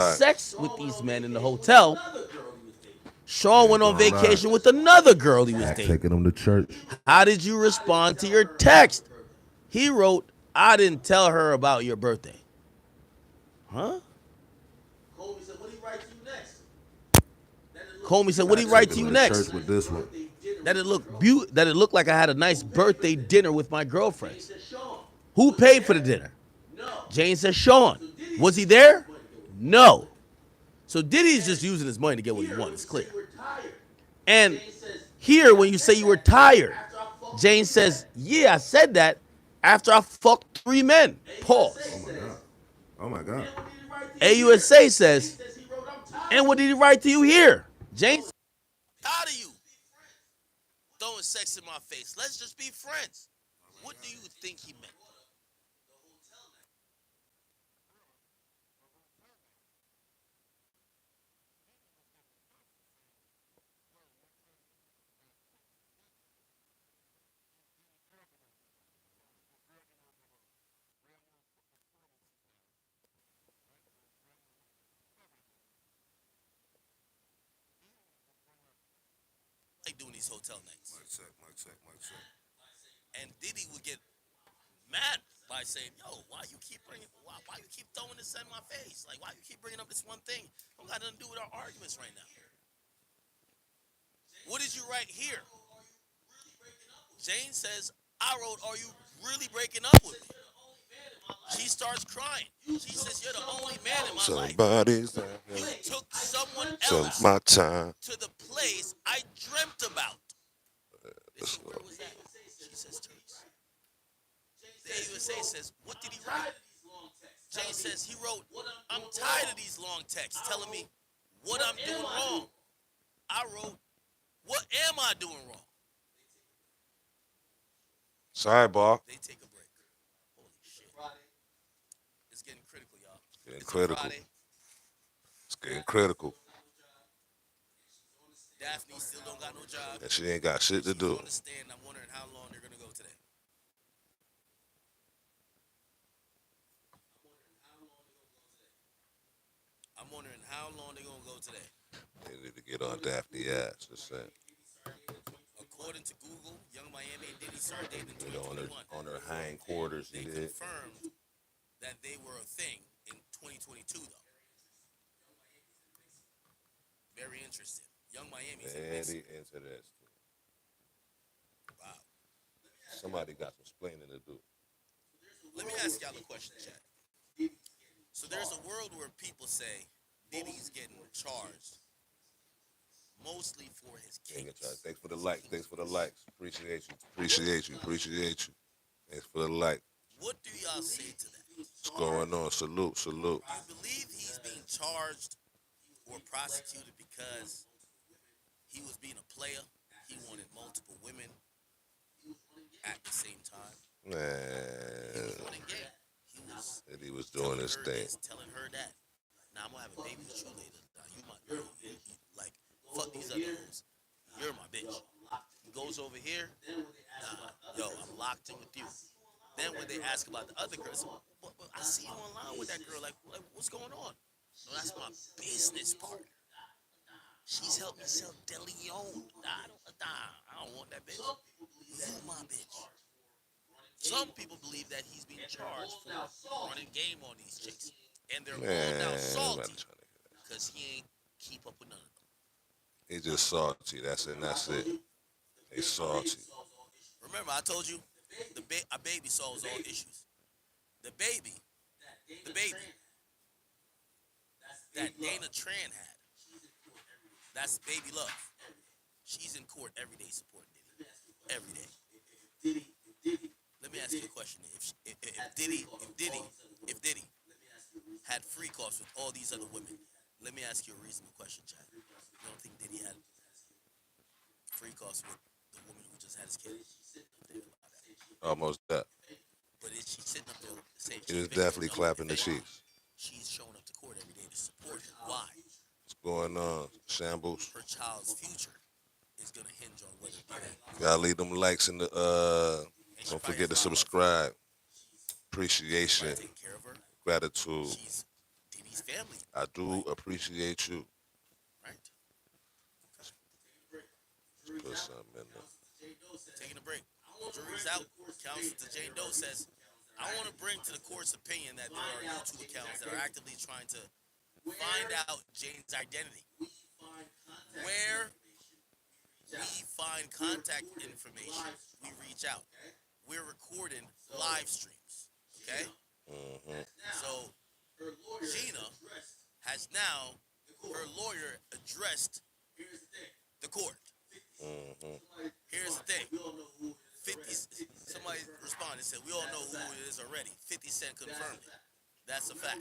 sex with these men in the hotel. Sean Yeah, went on going live. vacation with another girl he was dating. Taking them to church. How did you respond to your text? He wrote, I didn't tell her about your birthday. Huh? Comey said, what did he write Taking to you them to church next? with this one. That it looked like I had a nice birthday dinner with my girlfriends. Who paid for the dinner? Jane says Sean. Was he there? No. So Diddy's just using his money to get what he wants. It's clear. And here, when you say you were tired, Jane says, yeah, I said that after I fucked 3 men. Pause. Oh my God. AUSA says, and what did he write to you here? Jane says, tired of you throwing sex in my face. Let's just be friends. What do you think he meant? Like doing these hotel nights. Mic check, mic check, mic check. And Diddy would get mad by saying, "Yo, why you keep throwing this in my face? Like, why you keep bringing up this one thing? Don't got nothing to do with our arguments right now. What did you write here?" Jane says, "I wrote, are you really breaking up with me?" She starts crying. She says, "You're the only man in my life. Somebody's You took someone so else my time. to the place I dreamt about." This where was that? She says Turks. The AUSA says, "What did he write?" Jane says, he wrote, "I'm tired of these long texts telling me what I'm doing wrong." I wrote, "What am I doing wrong?" Sidebar. They take a break. Holy shit. It's getting critical, y'all. Getting It's critical. a Friday. It's getting critical. Daphne still don't got no job. And she ain't got shit to She's do. on the stand. I'm wondering how long they're going to go today. I'm wondering how long they're going to go today. They need to get on Daphne ass. Just saying. According to Google, Young Miami and Diddy started dating in You know, 2021. on her hindquarters, They he did. confirmed that they were a thing in 2022, though. Very interesting. Young Miami's a mix. Very interesting. Wow. Somebody got some explaining to do. Let me ask y'all a question, chat. So there's a world where people say Diddy's getting charged mostly for his kicks. Thanks for the likes. Thanks for the likes. Appreciate you. Appreciate you. Appreciate you. Thanks for the like. What do y'all say to that? What's going on? Salute, salute. Do you believe he's being charged or prosecuted because he was being a player? He wanted multiple women at the same time. He was Man, running game. he was doing his thing. Telling her that. Now I'm gonna have a baby with you later. Now you my girl. Like fuck these other hoes. You're my bitch. He goes over here. Nah, yo, I'm locked in with you. Then when they ask about the other girls, but I see you online with that girl. Like what's going on? No, that's my business partner. She's helped me sell Deli Leon. I don't want that bitch. You my bitch. Some people believe that he's being charged for running game on these chicks. And they're all now salty because he ain't keep up with none of them. He just salty. That's it. That's it. They salty. Remember, I told you a baby solves all issues. The baby that Dana Tran had, that's baby love. She's in court every day supporting Diddy. Every day. Let me ask you a question. If Diddy had free calls with all these other women, let me ask you a reasonable question, Chad. You don't think Diddy had free calls with the woman who just had his kid? Almost that. But is she sitting up there saying He was definitely clapping the cheeks. She's showing up to court every day to support him. Why? What's going on? Shambles. Her child's future is gonna hinge on whether Gotta leave them likes in the don't forget to subscribe. Appreciation. take care of her. Gratitude. She's Diddy's Diddy's family, I do right? appreciate you. Right. Put something in there. Taking a break. Jury's out. Counsel to Jane Doe says, I want to bring to the court's opinion that there are YouTube accounts that are actively trying to find out Jane's identity. Where we find contact information, we reach out. We're recording live streams. Okay? Mm-hmm. So Gina has now, her lawyer addressed the court. Mm-hmm. Here's the thing. 50, somebody responded and said, we all know who it is already. 50 Cent confirmed it. That's a fact.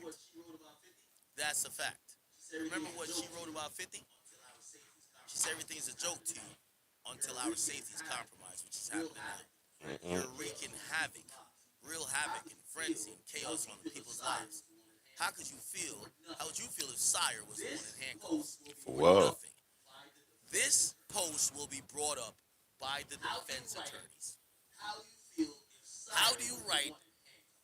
That's a fact. Remember what she wrote about 50? She said everything's a joke to you until our safety is compromised, which is happening now. You're wreaking havoc, real havoc and frenzy and chaos on people's lives. How could you feel, how would you feel if Sire was the one in handcuffs for Whoa. nothing? This post will be brought up by the defense attorneys. How do you write,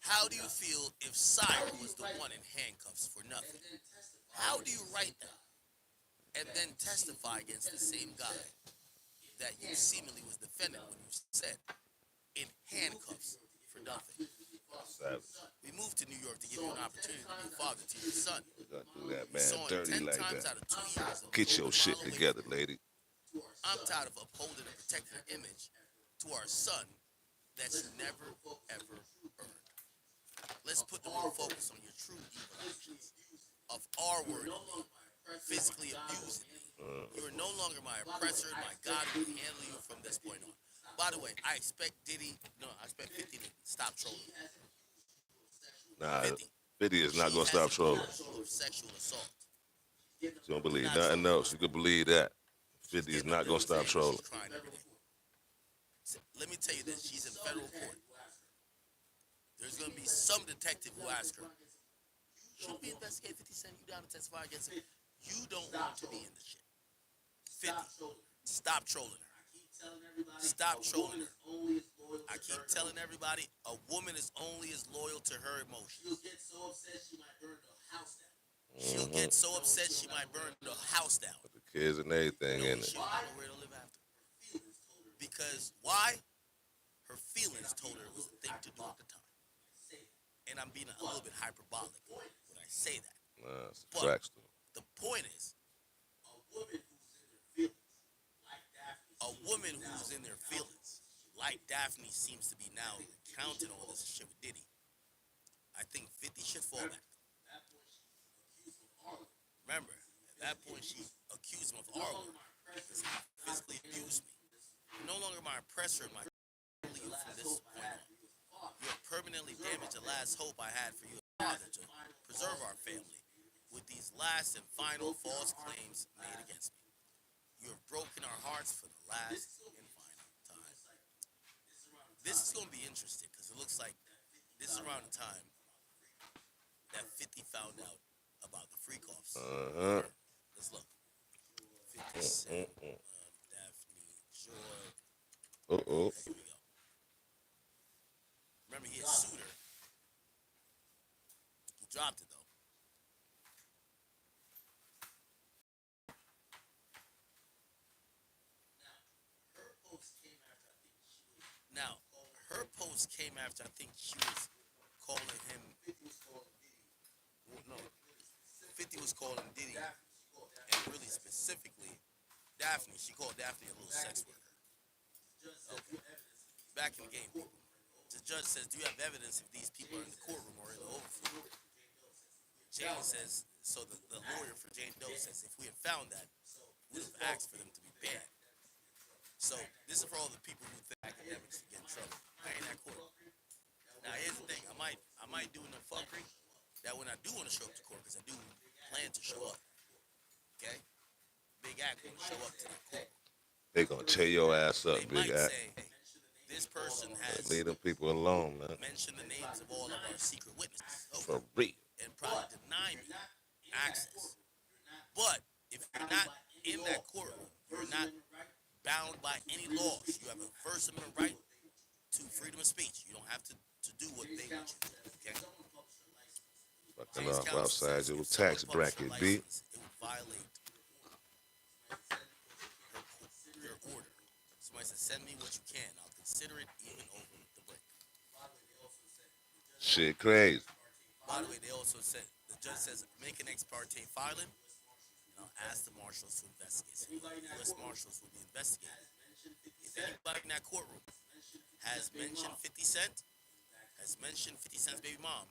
how do you feel if Sire was the one in handcuffs for nothing? How do you write that? And then testify against the same guy that you seemingly was defending when you said in handcuffs for nothing. Savage. We moved to New York to give you an opportunity to be a father to your son. You gotta do that We man saw him dirty 10 like times that. out of 2 years. Get your shit together, lady. I'm tired of upholding and protecting an image to our son that you never, ever earned. Let's put the real focus on your true evil actions of our word, physically abusing me. You are no longer my oppressor, and my God will handle you from this point on. By the way, I expect I expect 50 to stop trolling. Nah, 50. 50 is not She gonna has stop an trolling. issue of sexual assault. She don't believe Not nothing trolling. else. You can believe that. She's 50 is getting not up gonna there stop saying trolling. she's crying every day. Let me tell you this: she's in federal court. There's gonna be some detective who asks her, "Should we investigate 50 Cent? You down to testify against him? You don't want to be in this shit." 50. Stop trolling her. Stop trolling her. I keep telling everybody, a woman is only as loyal to her emotions. She'll get so upset she might burn the house down. With the kids and everything You know in what? it. She don't know where to live after. Because why? Her feelings told her it was the thing to do at the time. And I'm being a little bit hyperbolic when I say that. Nah, it's But facts though. the point is, a woman who's in their feelings, like Daphne seems to be now recounting all this shit with Diddy, I think 50 should fall back. Remember, at that point she accused him of Arlo because he physically abused me. You're no longer my oppressor, my you from this point on. You have permanently damaged the last hope I had for you as a father to preserve our family with these last and final false claims made against me. You have broken our hearts for the last and final time. This is going to be interesting because it looks like this is around the time that 50 found out about the freak offs. Let's look. 50 Cent, Daphne, Joy. Uh-oh. Here we go. Remember, he had sued her. He dropped it, though. Now, her post came after I think she was calling him. Well, no, 50 was calling Diddy, and really specifically Daphne. She called Daphne a little sex worker. Okay. Back in the game, people. The judge says, "Do you have evidence if these people are in the courtroom or in the overflow?" Jane says, so the lawyer for Jane Doe says, if we had found that, we would have asked for them to be banned. So this is for all the people who think academics get in trouble. I ain't that court. Now here's the thing: I might do enough fuckery that when I do want to show up to court, because I do plan to show up. Okay, big act want to show up to that court. They gonna tear your ass up, They big might ass. say, hey, this person has Leave them people alone, man. mentioned the names of all of our secret witnesses. Okay. For real. And probably deny me access. But if you're not in that courtroom, you're not bound by any laws. You have a First Amendment right to freedom of speech. You don't have to do what they want you to do, okay? Fucking James off Council outside says your if someone tax published her bracket, B. license, it would violate her order. Somebody said, "Send me what you can. I'll consider it even over the brick." Shit crazy. By the way, they also said the judge says make an ex parte filing, and I'll ask the marshals to investigate. So U.S. Marshals will be investigating. If anybody in that courtroom has mentioned 50 Cent, has mentioned 50 Cent's baby mom,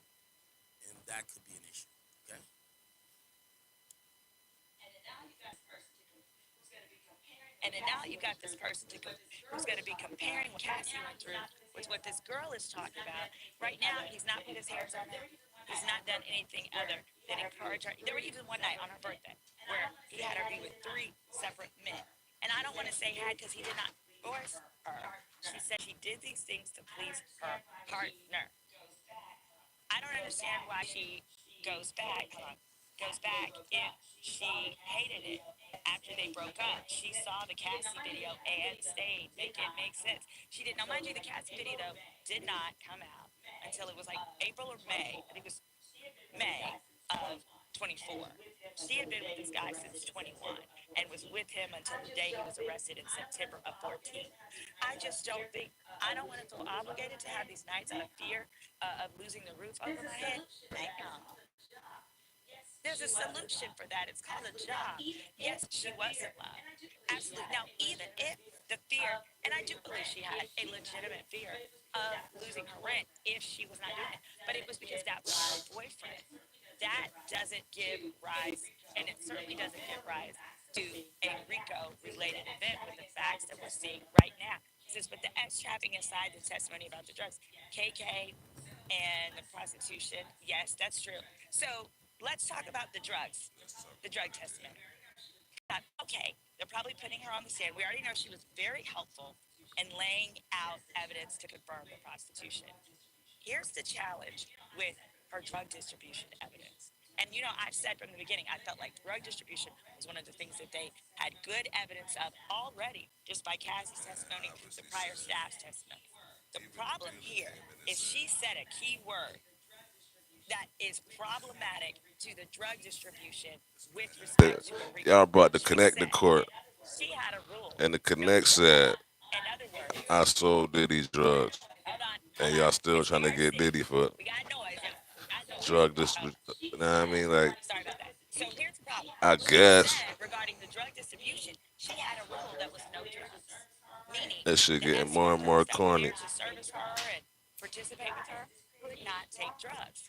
and that could be an issue. Okay? And then now you got this person who's going to be comparing what Cassie went through with what this girl is talking about. Right now, he's not put his hands on her. He's not done anything other than encourage her. There were even one night on her birthday where he had her be with three separate men. And I don't want to say had because he did not force her. She said she did these things to please her partner. I don't understand why she goes back. Hold on, goes back if she hated it after they broke up. She saw the Cassie video and stayed. Make it make sense. She did. Now, mind you, the Cassie video though did not come out until it was like April or May. I think it was May of 24. She had been with this guy since 21 and was with him until the day he was arrested in September of 14. I just don't think, I don't want to feel obligated to have these nights out of fear of losing the roof over my head. Hang on. There's a solution for that. It's called a job. Yes, she was in love. Absolutely. Now, even if the fear, and I do believe she had a legitimate fear of losing her rent if she was not doing it, but it was because that was her boyfriend. That doesn't give rise, and it certainly doesn't give rise to a RICO related event with the facts that we're seeing right now. Since with the ex trafficking aside, the testimony about the drugs, KK and the prostitution, yes, that's true. So let's talk about the drug testimony. Okay, they're probably putting her on the stand. We already know she was very helpful in laying out evidence to confirm the prostitution. Here's the challenge with her drug distribution evidence. And you know, I've said from the beginning, I felt like drug distribution was one of the things that they had good evidence of already, just by Cassie's testimony, the prior staff's testimony. The problem here is she said a key word that is problematic to the drug distribution with respect to a RICO. Y'all brought the She connect the said court, she had a rule, and the no connect drug. said, In other words, I sold Diddy's drugs. hold And on, y'all still it's trying to get heresy. Diddy for We got noise, y'all. We got noise. drug distribution. You know what I mean? Like, Sorry about that. So here's the problem. I She guess said regarding the drug distribution, she had a rule that was no drugs, meaning that shit the getting S more and more workers that were corny. there to service her and participate with her could not take drugs.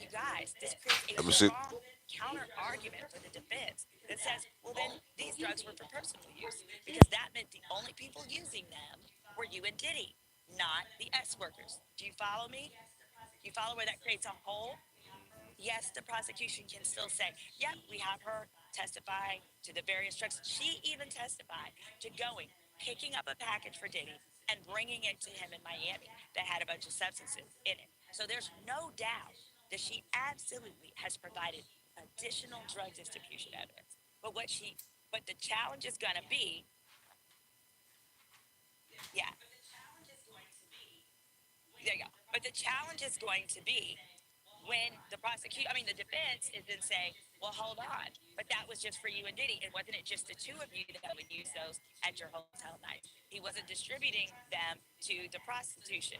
You guys, this creates a Let me see. strong counter argument for the defense that says, well, then these drugs were for personal use because that meant the only people using them were you and Diddy, not the S workers. Do you follow me? You follow where that creates a hole? Yes, the prosecution can still say, yep, we have her testifying to the various drugs. She even testified to going, picking up a package for Diddy and bringing it to him in Miami that had a bunch of substances in it. So there's no doubt that she absolutely has provided additional drug distribution evidence. But the challenge is going to be, yeah, there you go. But the challenge is going to be when the defense is then saying, well, hold on, but that was just for you and Diddy. And wasn't it just the two of you that would use those at your hotel nights? He wasn't distributing them to the prostitutes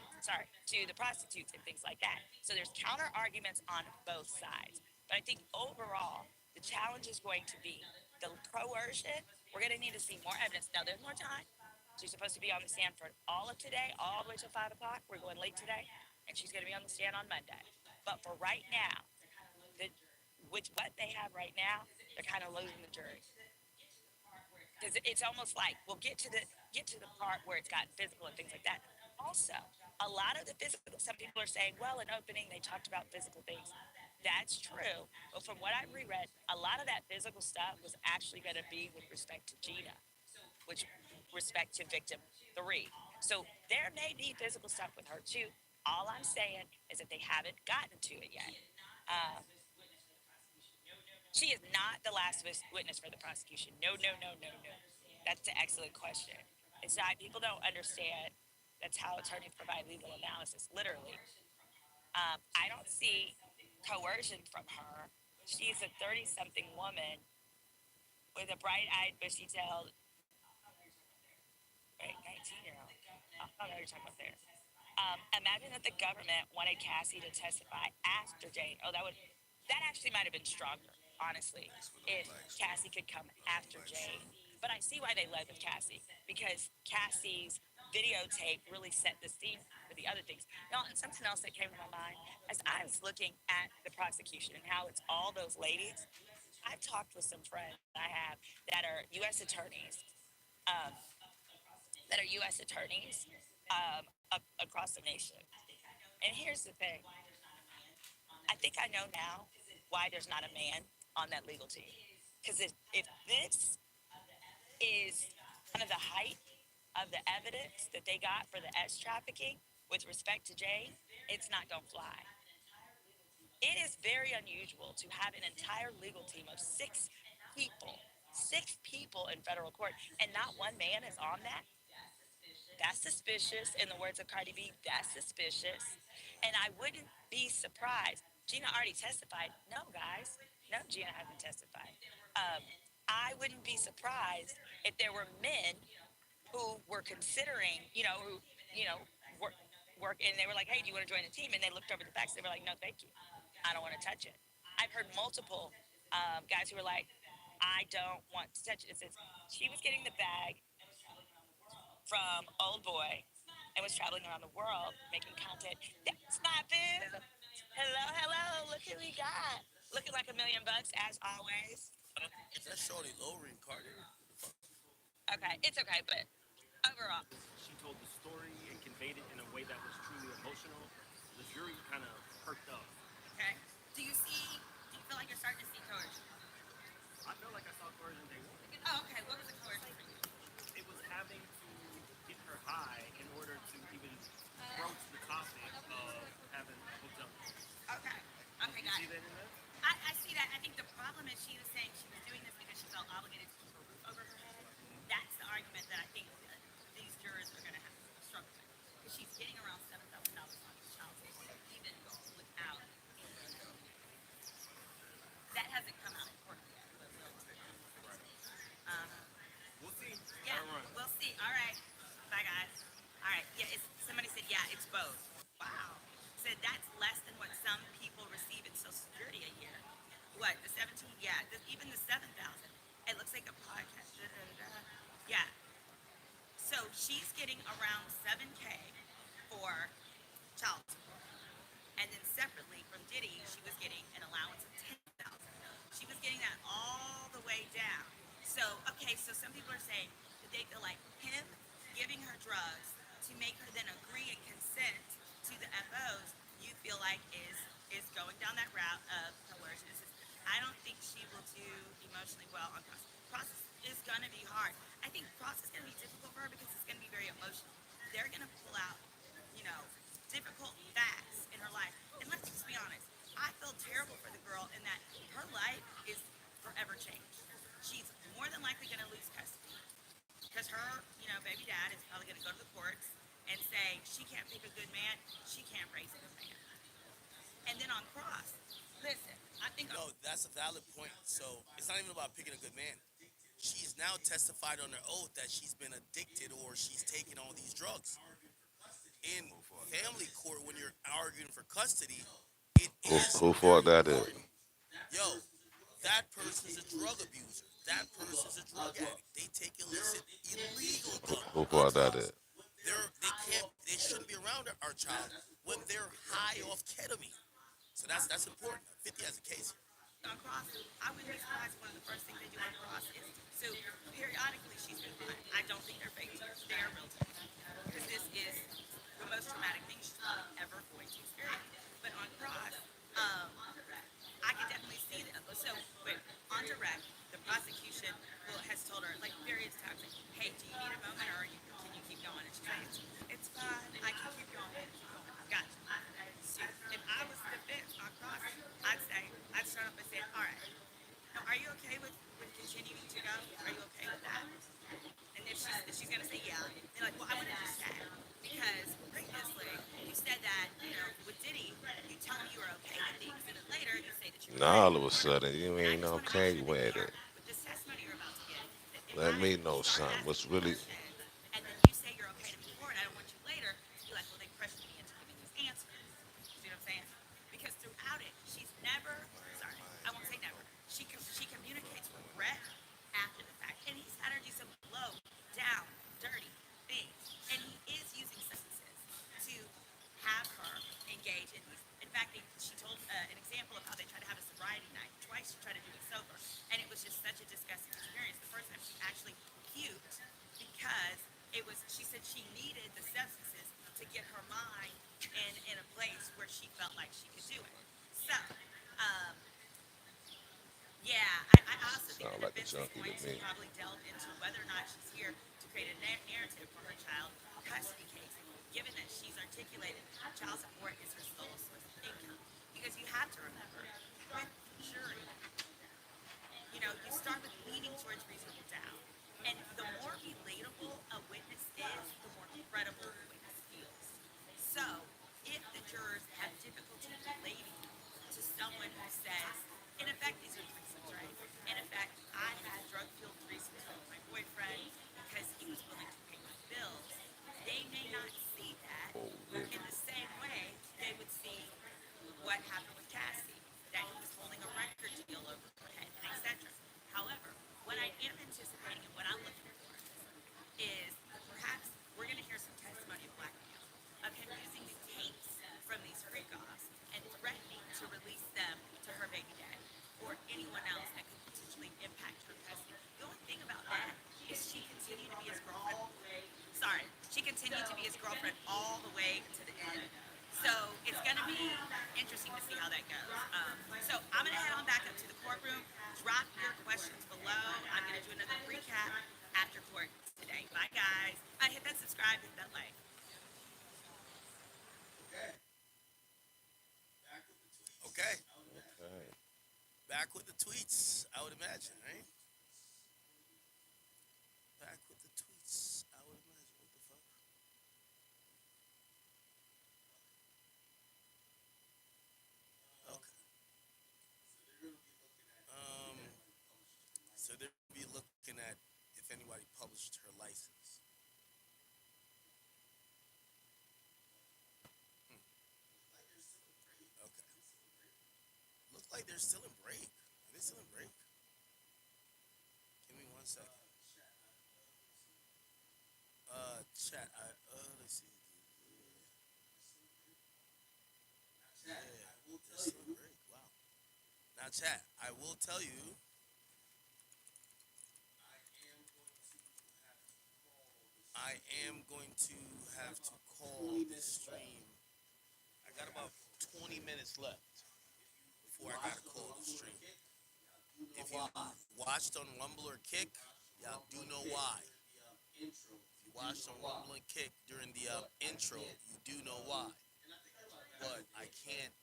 and things like that. So there's counter arguments on both sides. But I think overall, the challenge is going to be the coercion. We're going to need to see more evidence. Now, there's more time. She's supposed to be on the stand for all of today, all the way till 5 o'clock. We're going late today, and she's going to be on the stand on Monday. But for right now, the, with what they have right now, they're kind of losing the jury because it's almost like we'll get to the part where it's gotten physical and things like that. Also, a lot of the physical, some people are saying, well, in opening they talked about physical things. That's true, but from what I've reread, a lot of that physical stuff was actually going to be with respect to Gina, which respect to victim 3. So there may be physical stuff with her too. All I'm saying is that they haven't gotten to it yet. Uh, she is not the last witness for the prosecution. No, no, no, no, no. That's an excellent question. It's not, people don't understand. That's how attorneys provide legal analysis, literally. I don't see coercion from her. She's a 30-something woman with a bright-eyed, bushy-tailed, right, 19-year-old. Oh, I don't know what you're talking about there. Imagine that the government wanted Cassie to testify after Jane. Oh, that actually might have been stronger, honestly, if Cassie could come after Jane. But I see why they led with Cassie because Cassie's videotape really set the scene for the other things. Now, and something else that came to my mind as I was looking at the prosecution and how it's all those ladies. I've talked with some friends I have that are U.S. attorneys, um, across the nation. And here's the thing: I think I know now why there's not a man on that legal team. Because if this is kind of the height of the evidence that they got for the S trafficking with respect to Jane, it's not going to fly. It is very unusual to have an entire legal team of people, 6 people in federal court, and not one man is on that. That's suspicious. In the words of Cardi B, that's suspicious. And I wouldn't be surprised. Gina already testified. No, guys. No, Gina hasn't testified. Um, I wouldn't be surprised if there were men who were considering, work, and they were like, hey, do you want to join the team? And they looked over the facts. They were like, no, thank you. I don't want to touch it. I've heard multiple guys who were like, I don't want to touch it. It says she was getting the bag from Old Boy and was traveling around the world making content. That's my boo. Hello, hello. Look who we got. Looking like $1,000,000 as always. Is that Shorty lowering Carter? Okay, it's okay, but overall, She told the story and conveyed it in a way that was truly emotional. The jury kind of perked up. okay. Do you feel like you're starting to see coercion? I felt like I saw coercion day one. Oh, okay. What was the coercion for you? It was having to get her high in order to even broach the topic of having a hotel. Okay. Okay, You got see it. that in there? I see that. I think the problem is she was saying she was doing this because she felt obligated to keep a roof over her head. That's the argument that I think that these jurors are going to have to struggle with. Because she's getting around $7,000 on each child support, even without that hasn't come out in court yet. But um, We'll see. yeah, All right. we'll see. All right. Bye, guys. All right. Yeah, somebody said, yeah, it's both. Wow. Said that's less than what some people receive in Social Security a year. What, the 17? Yeah, even the 7,000. It looks like a podcast. Da, da, da, da. Yeah. So she's getting around 7K for child support. And then separately from Diddy, she was getting an allowance of 10,000. She was getting that all the way down. So, okay, so some people are saying that they feel like him giving her drugs to make her then agree and consent to the FOs, you feel like is going down that route of coercion. I don't think she will do emotionally well on process. Process is going to be hard. I think process is going to be difficult for her because it's going to be very emotional. They're going to pull out, difficult facts in her life. And let's just be honest. I feel terrible for the girl in that her life is forever changed. She's more than likely going to lose custody because her, baby dad is probably going to go to the courts and say she can't pick a good man, she can't raise a good man. And then on cross, listen, I think No, that's a valid point. So it's not even about picking a good man. She's now testified under oath that she's been addicted or she's taken all these drugs. In family court, when you're arguing for custody, it is Who very fought that in? important. Yo, that person's a drug abuser. That person's a drug addict. They take illicit, illegal Who fought that in? drugs. They shouldn't be around our child when they're high off ketamine. So that's important. 50 has a case. on cross, I wouldn't be surprised if one of the first things they do on cross is so periodically she's been fine. I don't think they're fake tears. They are real tears. Because this is the most traumatic thing she's probably ever going to experience. But on cross, I can definitely see that. So, wait, on direct, the prosecution has told her, like, various times, like, hey, do you need a moment or can you keep going? And she's like, it's fine. I can keep going. Gotcha. So, if I was the defense on cross, I'd start off by saying, all right, now, are you okay with continuing to go? Are you okay with that? And if she's going to say yeah, they're like, well, I want to just check. Because previously, you said that, with Diddy, you tell him you were okay with things. And then later, say that you're Now right. all of a sudden you And I ain't just want to make okay sure that with you're, it. with this testimony you're about to give, that if Let I me know start something. asking What's you really questions and then you say you're okay to move forward, I don't want you later to be like, well, they pressured me into giving these answers. You see what I'm saying? Because throughout it, she's never, sorry, I won't say never, she communicates regret after the fact. And he's had her do some low, down, dirty things. And he is using substances to have her engage in these. In fact, she told an example of how they tried to have a sobriety night. Twice she tried to do it sober. And it was just such a disgusting experience. The first time she actually puked because it was, she said she needed the substances to get her mind in a place where she felt like she could do it. So, um, yeah, I also think sound that like a Vince is junkie going to to me? probably delve into whether or not she's here to create a narrative for her child custody case, given that she's articulated child support is her sole source of income. Because you have to remember, with jury, you start with leaning towards reasonable doubt. And the more relatable a witness is, the more credible the witness feels. So, if the jurors have difficulty relating to someone who says, in effect, these are threesomes, right? In effect, I had drug-fueled threesomes with my boyfriend because he was willing to pay my bills. They may not see that Oh, really? in the same way they would see what happened with Cassie, that he was holding a record deal over her head, and etc. However, what I am anticipating and what I'm looking for is perhaps we're going to hear some testimony of blackmail, of him using the tapes from these freak offs and threatening to release them to her baby daddy or anyone else that could potentially impact her custody. The only thing about that is she continued to be his girlfriend. Sorry, she continued to be his girlfriend all the way to the end. So it's going to be interesting to see how that goes. So I'm going to head on back up to the courtroom. Drop your questions below. I'm going to do another recap after court today. Bye, guys. Hit that subscribe, hit that like. Okay, Okay. back with the tweets. I would imagine, right? Back with the tweets. I would imagine. What the fuck? Okay. Um. So they'll be looking at if anybody published her license. Hmm. Okay. Looks like they're still in break. Are they still in break? Give me 1 second. Chat. Let's see. Yeah, they're still in break. Wow. Now, chat. I will tell you. I am going to have to call this stream. I got about 20 minutes left before I gotta call the stream. If you watched on Rumble or Kick, y'all do know why. If you watched on Rumble and Kick during the intro, you do know why. But I can't.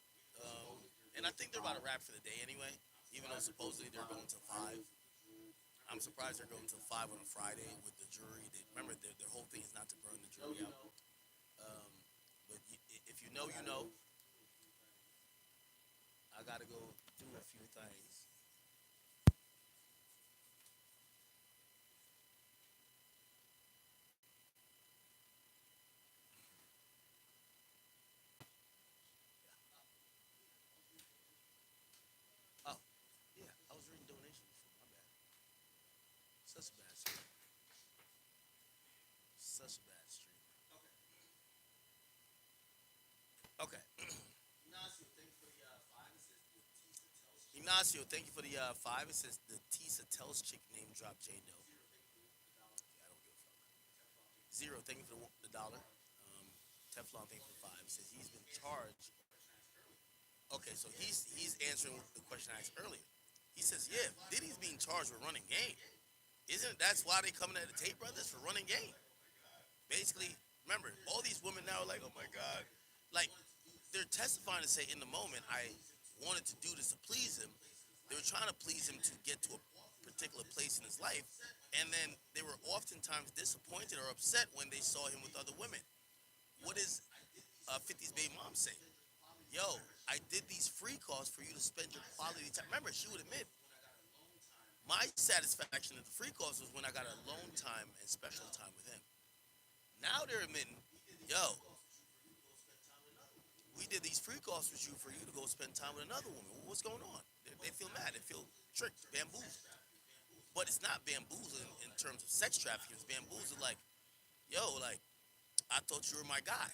And I think they're about to wrap for the day anyway. Even though supposedly they're going till 5. I'm surprised they're going till 5 on a Friday with the jury. Remember, their whole thing is not to burn the jury out. Um, but if you know, you know. I gotta go do a few things. Oh, yeah, I was reading donations before. My bad. Such a bad stream. Such a bad stream. Okay. Ignacio, thank you for the 5. It says the Tisa tells chick name drop J Doe. Yeah, I don't give a fuck. Zero, thank you for the dollar. Teflon, thank you for the 5. It says he's been charged. Okay, so he's answering the question I asked earlier. He says, yeah, Diddy's being charged with running game. Isn't that's why they coming at the Tate brothers for running game? Basically, remember, all these women now are like, oh my God. Like, they're testifying to say in the moment, I wanted to do this to please him. They were trying to please him to get to a particular place in his life. And then they were oftentimes disappointed or upset when they saw him with other women. What is 50's baby mom saying? yo, I did these free calls for you to spend your quality time. Remember, she would admit, my satisfaction at the free calls was when I got alone time and special time with him. Now they're admitting, yo, we did these free calls for you to go spend time with another woman. What's going on? They feel mad. They feel tricked, bamboozled. But it's not bamboozled in terms of sex trafficking. It's bamboozled like, yo, like, I thought you were my guy.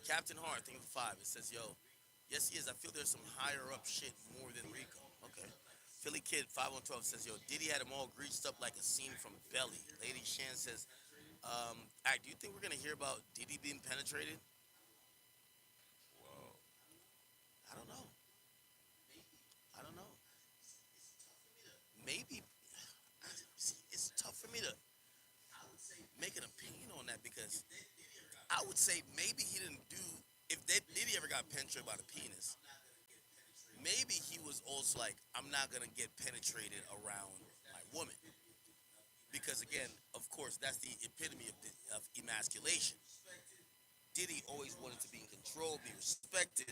Captain Hart, thing for five. It says, yo, yes, he is. I feel there's some higher up shit more than Rico. Okay. Philly Kid 5112 says, yo, Diddy had him all greased up like a scene from Belly. Lady Shan says, do you think we're gonna hear about Diddy being penetrated? Wow. I don't know. I don't know. Maybe. See, it's tough for me to make an opinion on that because I would say maybe he didn't do. If Diddy ever got penetrated by the penis, maybe he was also like, I'm not gonna get penetrated around my woman because again, of course, that's the epitome of emasculation. Diddy always wanted to be in control, be respected.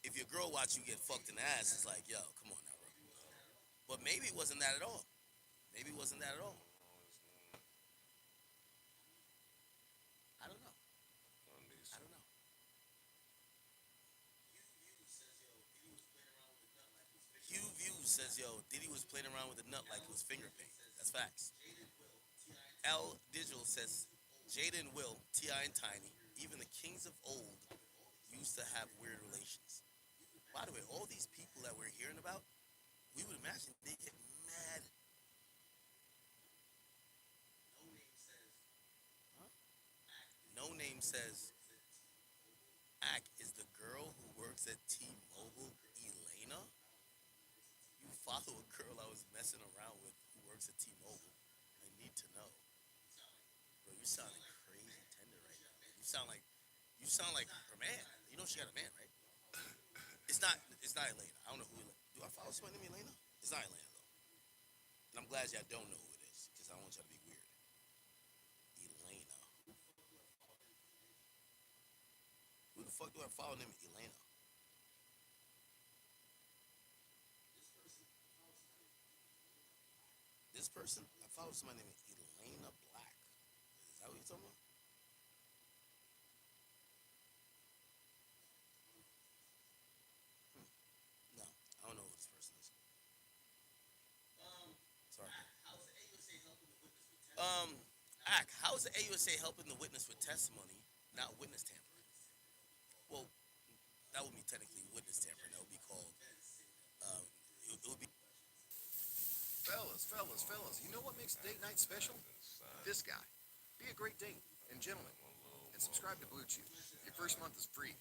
If your girl watch you get fucked in the ass, it's like, yo, come on now, bro. But maybe it wasn't that at all. Maybe it wasn't that at all. I don't know. I need I some. don't know. Hugh Views says, yo, Diddy was playing around with a nut like it was finger paint. That's facts. L Digital says, Jada and Will, T.I. and Tiny, even the kings of old used to have weird relations. By the way, all these people that we're hearing about, we would imagine they get mad. Huh? No Name says, Ack is the girl who works at T-Mobile, Elena? You follow a girl I was messing around with who works at T-Mobile. I need to know. Bro, you sounding crazy tender right now. You sound like her man. You know she got a man, right? It's not Elena. I don't know who Elena. Do I follow somebody named Elena? It's not Elena though. And I'm glad y'all don't know who it is, because I don't want y'all to be weird. Elena. Who the fuck do I follow named Elena? This person? I follow somebody named Elena Black. Is that what you're talking about? No, I don't know who this person is. Sorry. Ack, how is the AUSA helping the witness with testimony, not witness tampering? Well, that would be technically witness tampering. That would be called. Um, it would be. Fellas, you know what makes date night special? This guy. Be a great date. And gentlemen, and subscribe to Blue Chew. Your first month is free.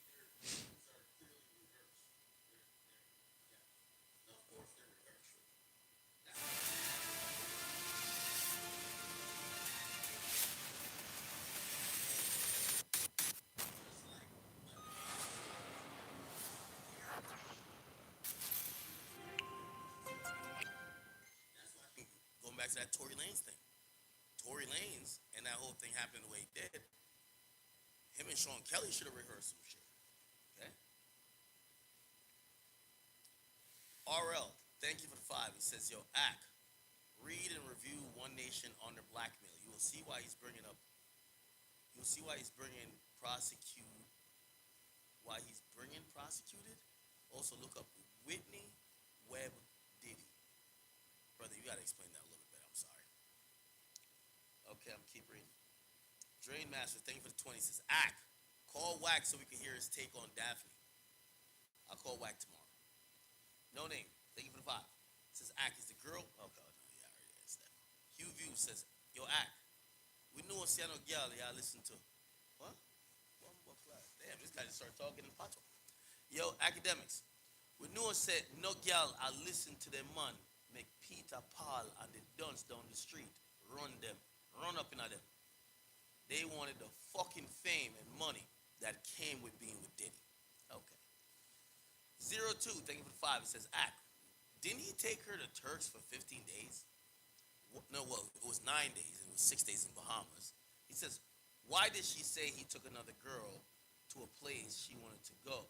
Going back to that Tory Lanez thing. Tory Lanez and that whole thing happened the way it did. Him and Sean Kelly should have rehearsed some shit. Okay. RL, thank you for the five. He says, yo, Ack, read and review One Nation under blackmail. You will see why he's bringing up. You will see why he's bringing prosecute. Why he's bringing prosecuted. Also look up Whitney Webb Diddy. Brother, you gotta explain that a little bit better. I'm sorry. Okay, I'm keep reading. Drain Master, thank you for the 20. Says, Ack, call Wack so we can hear his take on Daphne. I'll call Wack tomorrow. No Name, thank you for the five. Says, Ack is the girl. Oh, God, no, yeah, I already asked that. Hugh View says, yo, Ack, we know a Siano girl y'all listen to. What? What flag? Damn, this guy just started talking in Pato. Yo, academics, we know said no girl I listen to them man make Peter Paul and the duns down the street run them, run up in at them. They wanted the fucking fame and money that came with being with Diddy. Okay. 02, thank you for the five. It says, Ack, didn't he take her to Turks for 15 days? No, well, it was 9 days. It was 6 days in Bahamas. He says, why did she say he took another girl to a place she wanted to go.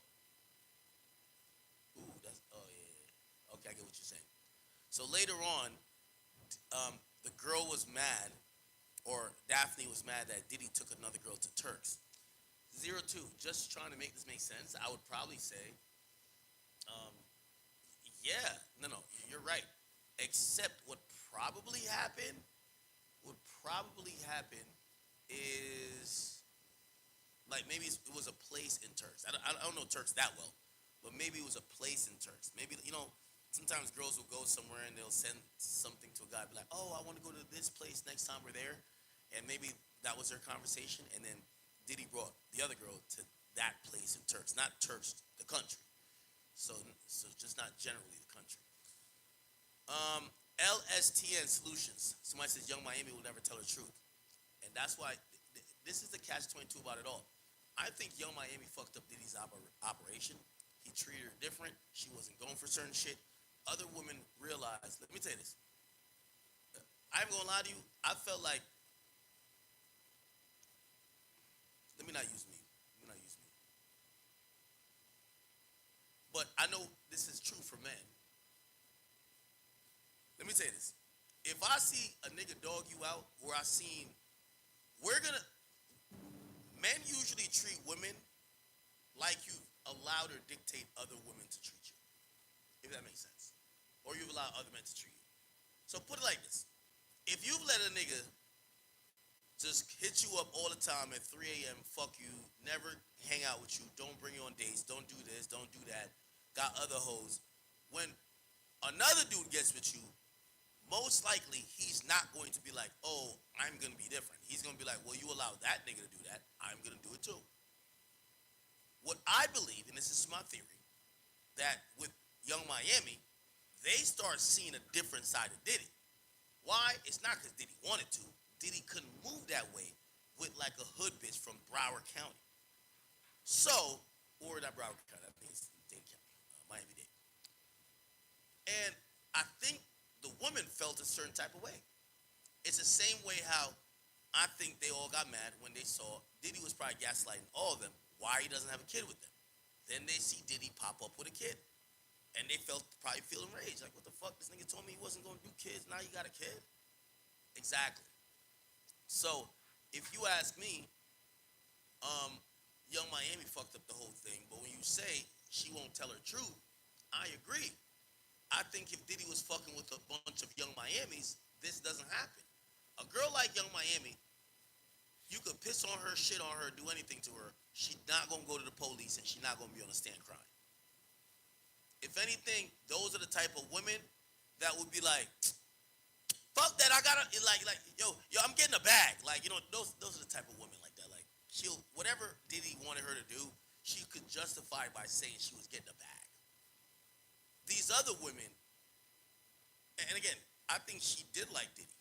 Ooh, that's oh yeah, yeah, yeah. Okay, I get what you're saying. So later on, the girl was mad, or Daphne was mad that Diddy took another girl to Turks. 02. Just trying to make this make sense. I would probably say, um, yeah, no, you're right. Except what probably happened, would probably happen is like maybe it was a place in Turks. I don't know Turks that well, but maybe it was a place in Turks. Maybe sometimes girls will go somewhere and they'll send something to a guy, be like, "Oh, I want to go to this place next time we're there," and maybe that was their conversation. And then Diddy brought the other girl to that place in Turks, not Turks the country. So just not generally the country. LSTN Solutions. Somebody says Young Miami will never tell the truth, and that's why this is the catch-22 about it all. I think Young Miami fucked up Diddy's operation. He treated her different. She wasn't going for certain shit. Other women realized. Let me tell you this. I ain't gonna lie to you. I felt like. Let me not use me. Let me not use me. But I know this is true for men. Let me say this. If I see a nigga dog you out, or I seen, we're gonna, men usually treat women like you've allowed or dictate other women to treat you, if that makes sense. Or you've allowed other men to treat you. So put it like this. If you've let a nigga just hit you up all the time at 3 a.m., fuck you, never hang out with you, don't bring you on dates, don't do this, don't do that, got other hoes, when another dude gets with you, most likely he's not going to be like, oh, I'm going to be different. He's going to be like, well, you allow that nigga to do that, I'm going to do it too. What I believe, and this is my theory, that with Young Miami, they start seeing a different side of Diddy. Why? It's not because Diddy wanted to. Diddy couldn't move that way with like a hood bitch from Broward County. So, or not Broward County, I think it's Dade County, Miami-Dade. And I think the woman felt a certain type of way. It's the same way how I think they all got mad when they saw Diddy was probably gaslighting all of them why he doesn't have a kid with them. Then they see Diddy pop up with a kid. And they probably feel enraged. Like, what the fuck? This nigga told me he wasn't going to do kids. Now you got a kid? Exactly. So, if you ask me, Young Miami fucked up the whole thing. But when you say she won't tell her truth, I agree. I think if Diddy was fucking with a bunch of Young Miamis, this doesn't happen. A girl like Young Miami, you could piss on her, shit on her, do anything to her. She's not going to go to the police and she's not going to be on the stand crying. If anything, those are the type of women that would be like, fuck that, I gotta, yo, I'm getting a bag. Like, those are the type of women like that. Like, whatever Diddy wanted her to do, she could justify by saying she was getting a bag. These other women, and again, I think she did like Diddy,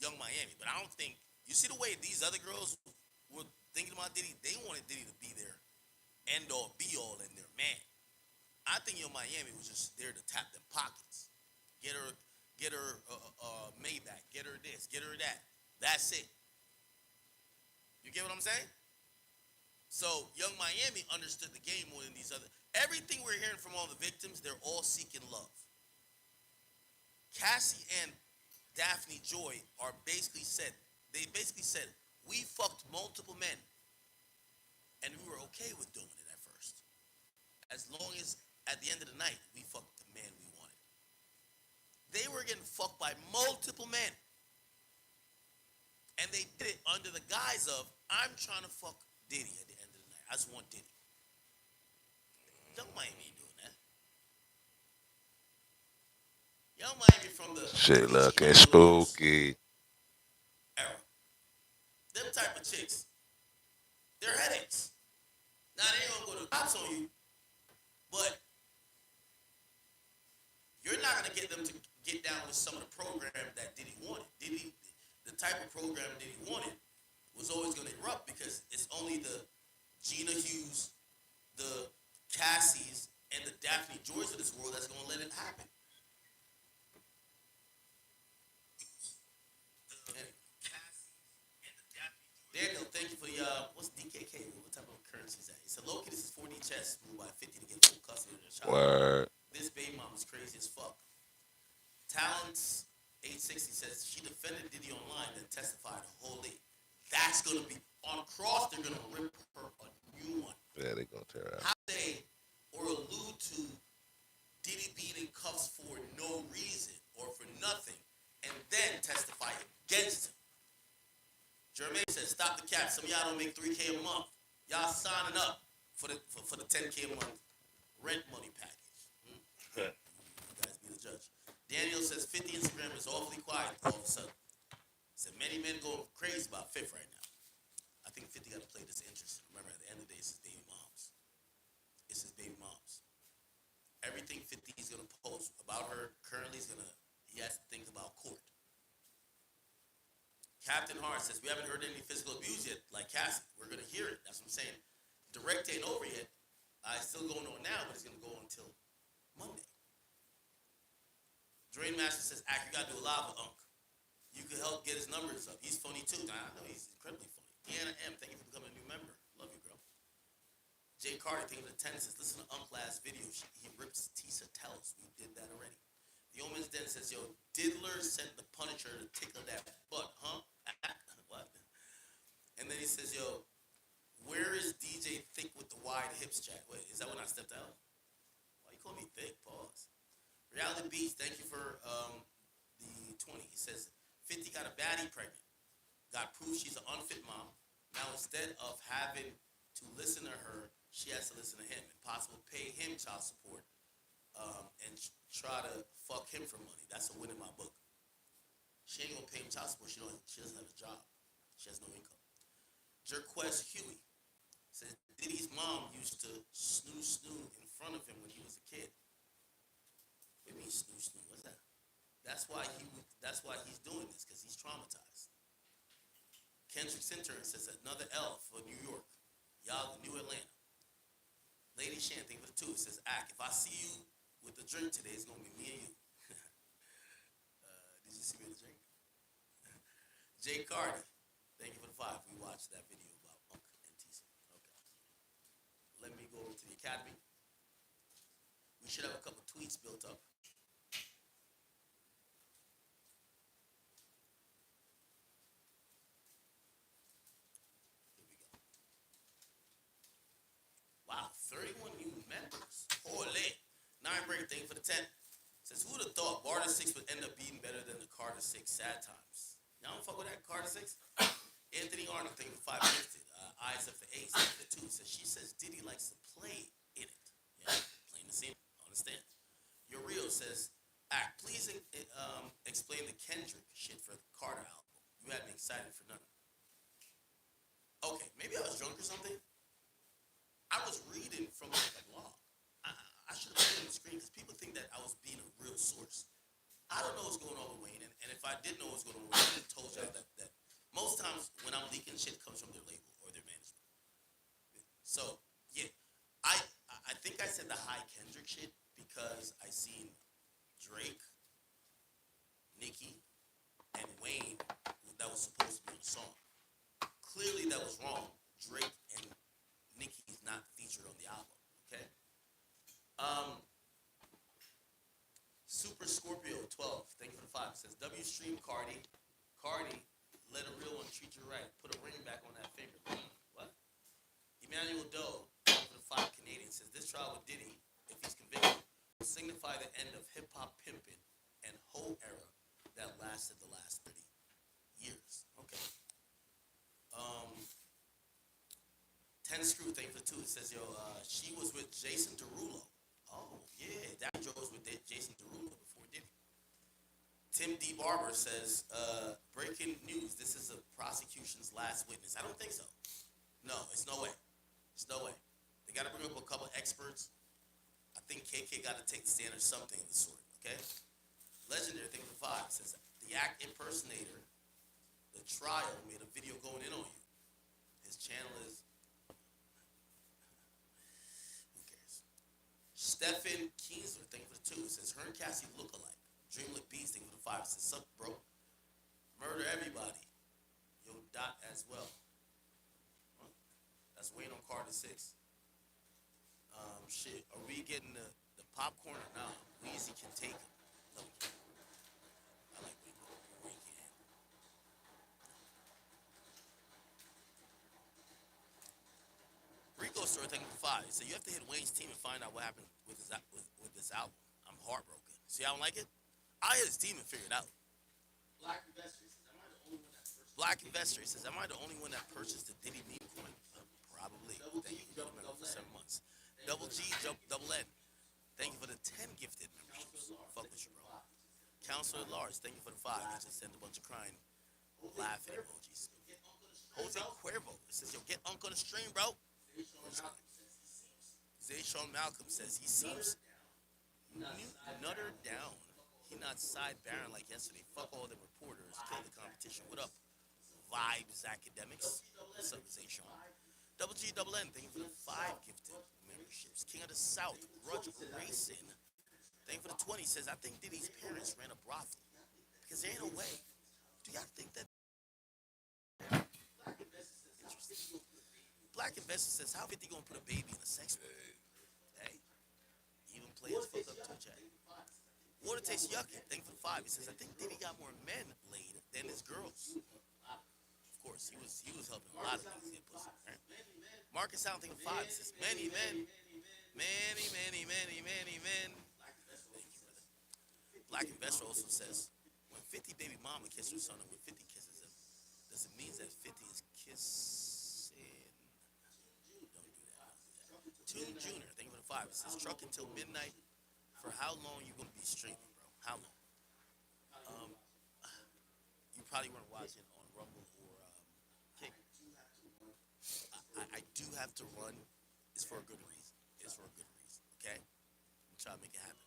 Young Miami, but I don't think, you see the way these other girls were thinking about Diddy? They wanted Diddy to be their end-all, be-all, and their man. I think Young Miami was just there to tap them pockets, get her Maybach, get her this, get her that. That's it. You get what I'm saying? So Young Miami understood the game more than these other. Everything we're hearing from all the victims, they're all seeking love. Cassie and Daphne Joy they basically said, we fucked multiple men, and we were okay with doing it at first, as long as at the end of the night we fucked the man we wanted. They were getting fucked by multiple men, and they did it under the guise of, I'm trying to fuck Diddy at the end of the night. I just want Diddy. Young Miami ain't doing that. Young Miami from the Shit Gucci looking Mane Lewis spooky. era. Them type of chicks, they're headaches. Now they ain't gonna go to the cops on you, but you're not gonna get them to get down with some of the program that Diddy wanted. The type of program Diddy wanted was always gonna erupt because it's only the Gina Hughes, the Cassies, and the Daphne Joys of this world that's gonna let it happen. Anyway, Daniel, thank you for the what's DKK? What type of currency? she's at. He said, Loki, this is 4D chess moved by 50 to get full custody of their child. Word. This baby mom is crazy as fuck. Talents 860 says she defended Diddy online and testified wholly. That's gonna be on Cross. They're gonna rip her a new one. Yeah, they gonna tear out. How say or allude to Diddy being in cuffs for no reason or for nothing, and then testify against him. Jermaine says, "Stop the cap. Some of y'all don't make 3K a month. Y'all signing up for the 10K a month rent money package. You guys be the judge." Daniel says, 50 Instagram is awfully quiet all of a sudden. Said many men going crazy about Fifth right now. I think 50 got to play this interesting. Remember, at the end of the day, it's his baby moms. It's his baby moms. Everything 50 is going to post about her currently is going to, he has to think about court. Captain Hart says, we haven't heard any physical abuse yet, like Cassie. We're going to hear it. That's what I'm saying. Direct ain't over yet. It's still going on now, but it's going to go until Monday. Drain Master says, you got to do a lot with Unc. You could help get his numbers up. He's funny too. I know he's incredibly funny. Deanna M, thank you for becoming a new member. Love you, girl. Jay Carter, thank you for the 10 says, listen to Unc last video. He rips Tisa tells. We did that already. The Omen's Den says, yo, Diddler sent the Punisher to tickle that butt, huh? What? And then he says, yo, where is DJ Thick with the wide hips, Jack? Wait, is that when I stepped out? Why you call me thick? Pause. Reality Beast, thank you for the 20. He says, 50 got a baddie pregnant. Got proof she's an unfit mom. Now instead of having to listen to her, she has to listen to him. Impossible to pay him child support and try to fuck him for money. That's a win in my book. She ain't gonna pay him child support. She doesn't have a job. She has no income. Jerquest Huey says Diddy's mom used to snoo in front of him when he was a kid. What do you mean snoo? What's that? That's why he's doing this, because he's traumatized. Kendrick Centurion says another L for New York. Y'all, New Atlanta. Lady Shan, thank you for the 2. Says, if I see you with the drink today, it's gonna be me and you. Did you see me with the drink? Jay Carter, thank you for the 5. We watched that video about Unc and Tisa. Okay. Let me go over to the Academy. We should have a couple tweets built up. Here we go. Wow, 31 new members. Holy. 9 break, thank you for the 10. Says, who would have thought Barter 6 would end up being better than the Carter 6 sad times? Y'all don't fuck with that Carter 6? Anthony Arnold, thank you for 5 gifted. Eyes up for 8, for 2. Says, she says Diddy likes to play in it. Yeah, plain to see. Understand. Your Real says, please explain the Kendrick shit for the Carter album. You had me excited for nothing. Okay, maybe I was drunk or something. I was reading from the blog. I should have put it on the screen because people think that I was being a real source. I don't know what's going on with Wayne, and if I did know what's going on with Wayne, I told y'all that most times when I'm leaking shit comes from their label or their management. So, yeah, I think I said the high Kendrick shit because I seen Drake, Nicki, and Wayne that was supposed to be on the song. Clearly that was wrong. Drake and Nicki is not featured on the album, okay? Super Scorpio 12, thank you for the 5. Says W stream Cardi, let a real one treat you right. Put a ring back on that finger. What? Emmanuel Doe, thank you for the 5 Canadian, says this trial with Diddy, if he's convicted, will signify the end of hip hop pimping and whole era that lasted the last 30 years. Okay. 10 Screw, thank you for the 2. It says, she was with Jason Derulo. Oh, yeah, Daddy Joe was with Jason Derulo before Diddy. Tim D. Barber says, breaking news, this is the prosecution's last witness. I don't think so. No, it's no way. It's no way. They got to bring up a couple experts. I think KK got to take the stand or something of the sort, okay? Legendary, thank you for 5. Says, the act impersonator, the trial, made a video going in on you. His channel is... Stephen Kiesler, thank you for the 2. Says, her and Cassie look alike. Dreamlit Beast, thank you for the 5. Says, suck, bro. Murder everybody. Yo, Dot as well. Huh? That's Wayne on Carter 6. Shit, are we getting the popcorn or not? Weezy can take it. No, we can't. I like Rico. We can. Rico story thing for 5. So you have to hit Wayne's team and find out what happened with this album. I'm heartbroken. See, I don't like it. I hit his team and figure it out. Black Investor says, am I the only one that purchased the Diddy meme coin? Probably. Thank you for the member for 7 months. Double G, double N. Thank you for the 10 gifted memberships. Fuck with you, bro. Counselor Lars, thank you for the 5. He just sent a bunch of crying, laughing emojis. Jose Cuervo says, yo, get Unc on the stream, bro. Zayshawn Malcolm says, he seems nutter down. He not side barren like yesterday. Fuck all the reporters. Kill the competition. What up? Vibes Academics. What's up, Zayshawn? Double G, double N. Thank you for the 5 gifted memberships. King of the South, Grudge Racing. Thank you for the 20. Says, I think Diddy's parents ran a brothel. Because there ain't no way. Do y'all think that? Interesting. Black Investor says, how 50 gonna put a baby in a sex book? Hey. Even players fuck up to a chat. Water tastes yucky. Thank you for the 5. He says, I think Diddy got more men laid than his girls. Of course, he was helping a lot of niggas get pussy. Right? Marcus Allen, thank you for 5. He says, many men. Many, many, many, many men. Thank you, brother. Black Investor also says, when 50 baby mama kisses her son and when 50 kisses him, does it mean that 50 is kissing? Don't do that. Tune Junior, thank you for the 5. It says, truck until midnight. For how long you gonna be streaming, bro? How long? You probably weren't watching on Rumble or Kick. I do have to run. It's for a good reason. It's for a good reason. Okay? I'm trying to make it happen.